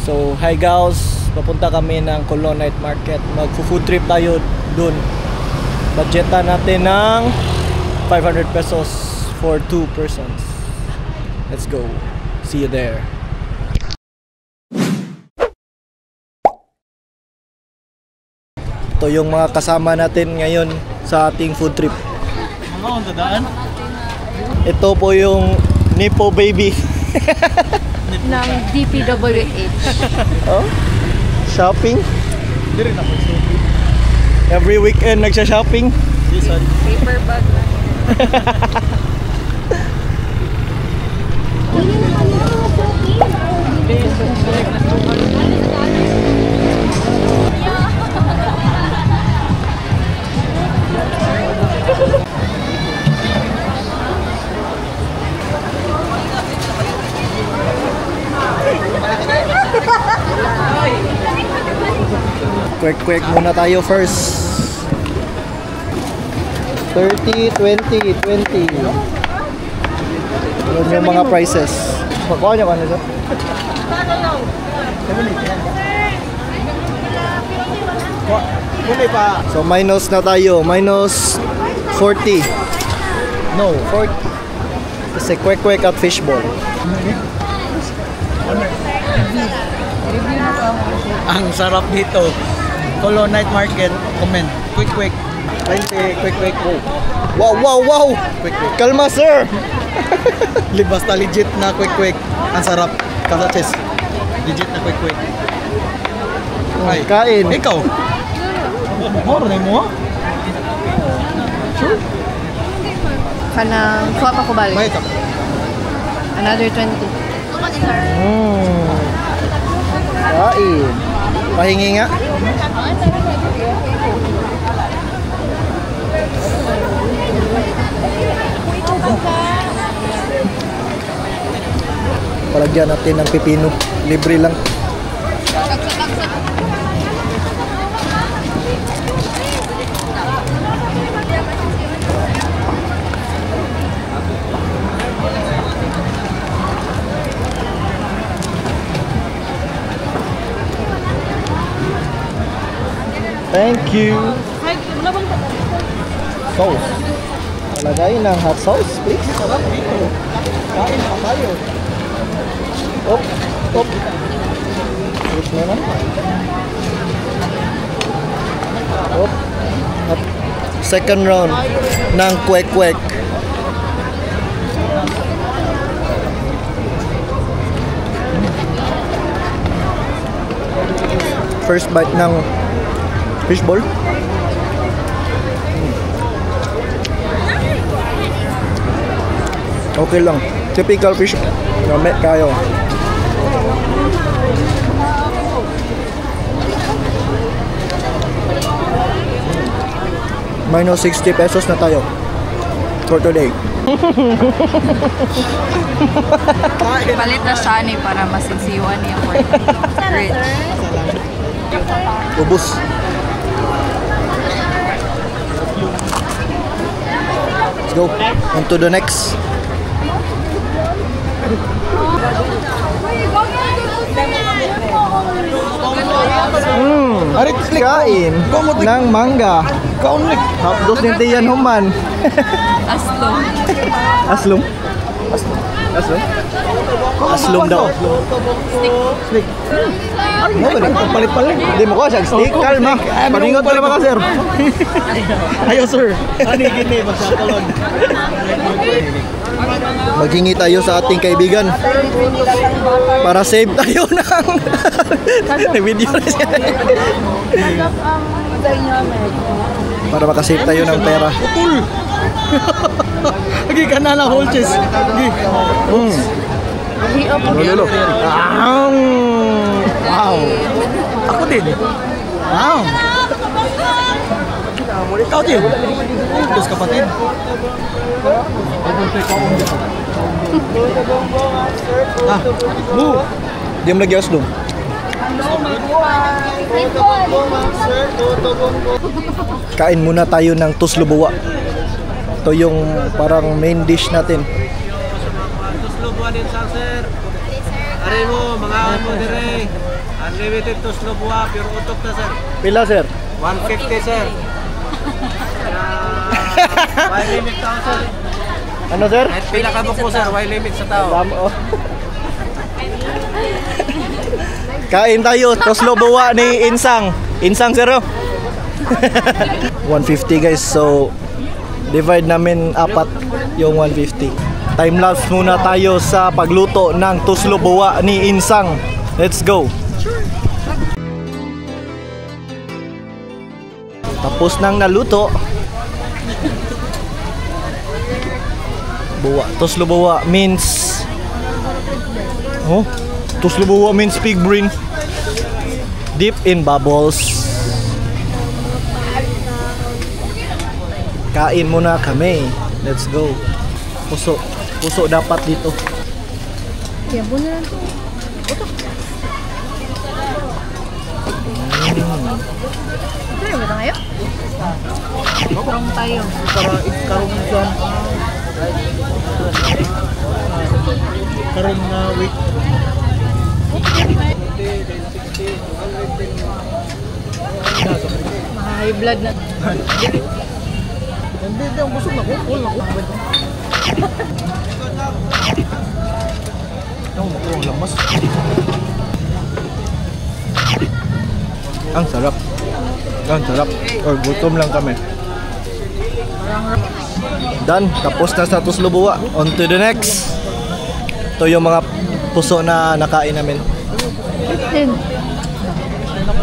So, hi guys, papunta kami ng Colon Night Market. Mag-food trip tayo dun. Budgetan natin ng 500 pesos for 2 persons. Let's go. See you there. Ito yung mga kasama natin ngayon sa ating food trip. Ito po yung Nipo Baby ng DPWH. Oh? Shopping? Every weekend nagsha-shopping? Paper bag lang. Quick muna tayo first. 30, 20, 20. Yun yung mga prices. Pakuha nyo ka na dyan. So minus na tayo. Minus 40. No, 40. Kasi quick at fishball. Ang sarap dito. Colon Night Market, comment. Quick. 20, quick. Wow. Quick. Kalma, sir. Basta legit na quick. Ang sarap. Kasaches. Legit na quick. Ay, Kain. ikaw. Moro na mo? Sure. Kanang swap ako balik. May ito. Another 20. Kain. Pahingi nga. Palagyan natin ng pipino. Libre lang. Thank you. Sauce. Palagay ng hot sauce, please. Kain pa tayo. Op. Switch mo na. Op. Second round ng quick. First bite ng fishball. Okay lang. Typical fish. Name kayo. Minus 60 pesos na tayo for today. Palit na siya ni para masinsiwan niya for rich. Ubus. Let's go on to the next. Kain ng mangga. Hapdos ni Tiyan Human. Aslum daw. Stick. Palit-palit. Hindi mo ko siya. Stick. Kalma. Paningot ka naman ka, sir. Ayo, sir. Ano gini? Magsakalon. Maghingi tayo sa ating kaibigan para save tayo ng video na siya. Para makasave tayo ng pera. Putol. Lagi ka na lang, Holches. Lolo. Wow. Ako din. Wow. Ikaw din. Dos kapatid. Di mo lagi aslum. Kain muna tayo ng tuslubuwa. Ito yung parang main dish natin. Tuslubuwa din sa sir. Ari mo, mga mo dire. Unlimited to slow buha, pure utok na sir. Pila sir? 150 sir. Why limit tao sir? Ano sir? Kahit pila ka po sir, why limit sa tao? Oh. Kain tayo, toslo buwa ni Insang. Insang sir. 150 guys, so divide namin apat yung 150. Time lapse muna tayo sa pagluto ng toslo buwa ni Insang. Let's go. Tapos nang naluto. Buwa, toslo buwa means toslo buwa means pig brain. Deep in bubbles. Kain muna kami. Let's go. Puso. Puso dapat dito. Kaya muna lang ito. Kaya ba tayo? Karong tayo. Karong dyan. Karong week. High blood na. Hindi, ang busog na ko. All na ko. Ang makuha lamas. Ang sarap. Ang sarap. Or gutom lang kami. Done. Tapos na sa toslo buwa. On to the next. Ito yung mga puso na nakain namin.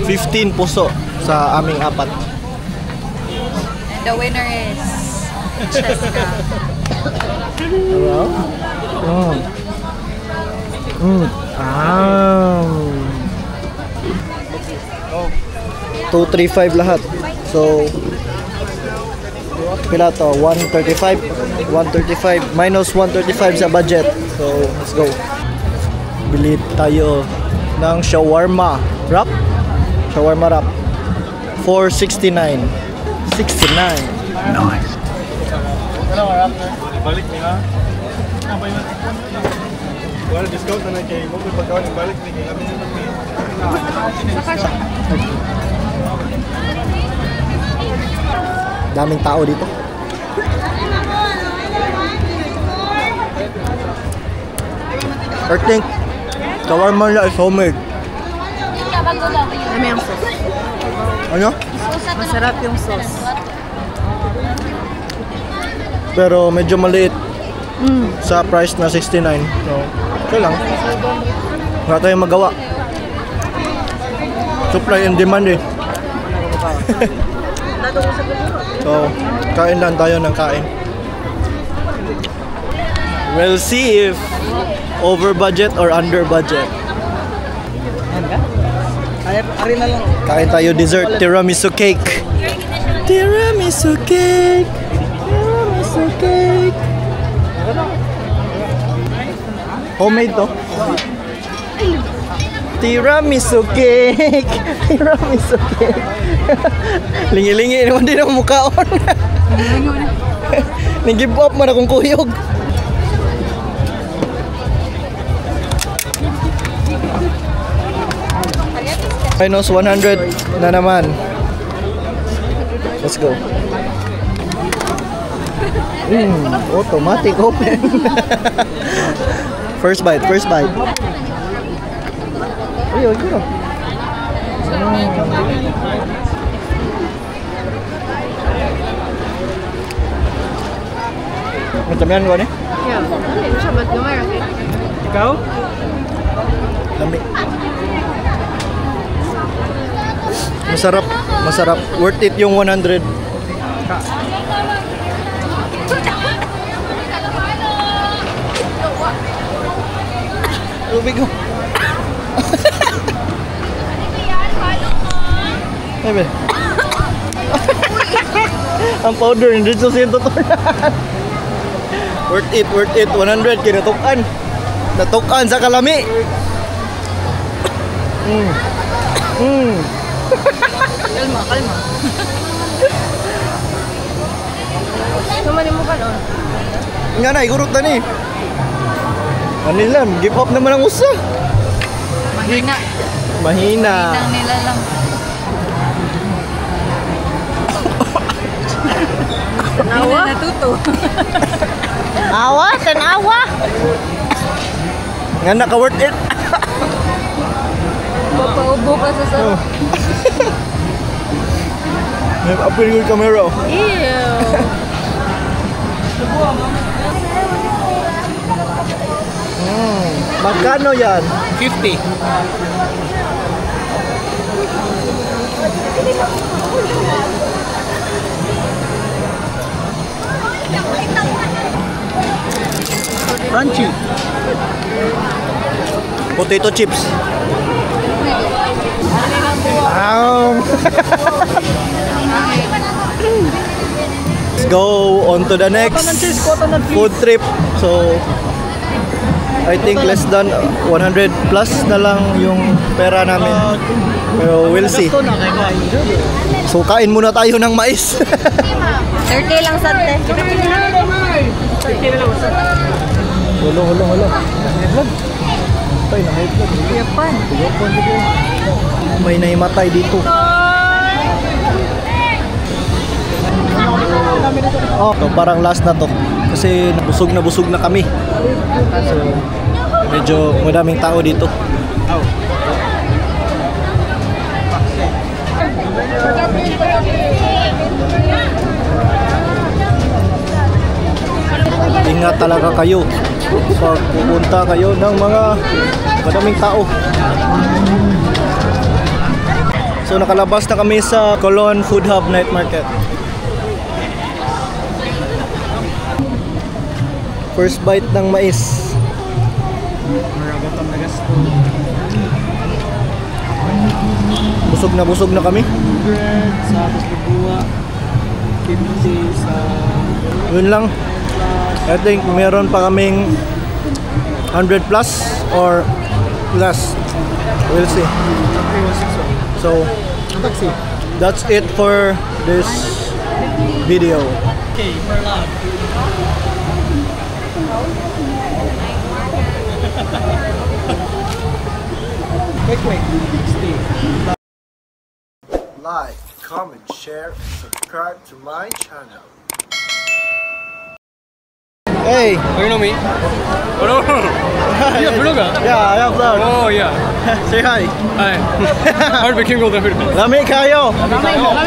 15 puso sa aming apat. And the winner is Cheska. Hello? Oh. Ah. 235 lahat. So pila to? 135. 135 minus 135 sa budget. So let's go. Bili tayo ng shawarma wrap. Shawarma wrap. 469. 69. Nice. Balik nila. Apa yun? Wala discount na kay mo pagkawan ng balik ni kami sa Daming tao dito. I think shawarma nila is homemade. Ano yung sauce? Ano? Masarap yung sauce. Pero medyo maliit sa price na 69. So, okay lang. Wala tayong magawa. Supply and demand eh. So, kain lang tayo ng kain. We'll see if over budget or under budget. Ari na lang. Kain tayo dessert, tiramisu cake. Tiramisu cake. Tiramisu cake. Homemade to. Tiramisu cake. Tiramisu cake. Lingi-lingi naman din ang mukhaon. Nag-give up man akong kuyog. Minus 100 na naman. Let's go. Automatic open. First bite, first bite. Ayun, yun. Matamihan ko ni? Yeah. Ano siya? Ba't gamay? Ikaw? Lami. Masarap, masarap. Worth it yung 100. Tubig ko. Ay, ang powder, hindi sa sinto to. Worth it, 100 kinatukan. Natukan sa kalami. Kalma, kalma. Sumali mo ka noon. Nga na, igurot na ni. Ano lang, give up naman ang usa. Mahina. Mahina. Hinang nila lang. Hindi na natuto. Awa, tanawa. Nga naka-worth it. Papaubo ka sa sarap. May apil yung camera. Ew. Magkano yan? 50. Crunchy. Potato chips. Let's go on to the next food trip. So I think less than 100 plus na lang yung pera namin. Pero we'll see. So kain muna tayo ng mais. 30 lang sa te. Hulo. Tay na high blood. Yapan. May naimatay dito. Oh, so parang last na to. Kasi busog na kami. So medyo madaming tao dito. Ingat talaga kayo pag pupunta kayo ng mga madaming tao. So nakalabas na kami sa Colon Food Hub Night Market. First bite ng mais. Busog na kami. Sa Tasbua, kimchi sa Yun lang. I think meron pa kaming 100 plus or less. We'll see. So that's it for this video. Okay, Merlot. Quick. Stay. Like, comment, share, and subscribe to my channel. Hey! Oh, you know me? Oh, no. You're a vlogger? Yeah, I have vlog. Oh, yeah. Say hi. Hi. I'll be king of the Philippines. Lami kayo!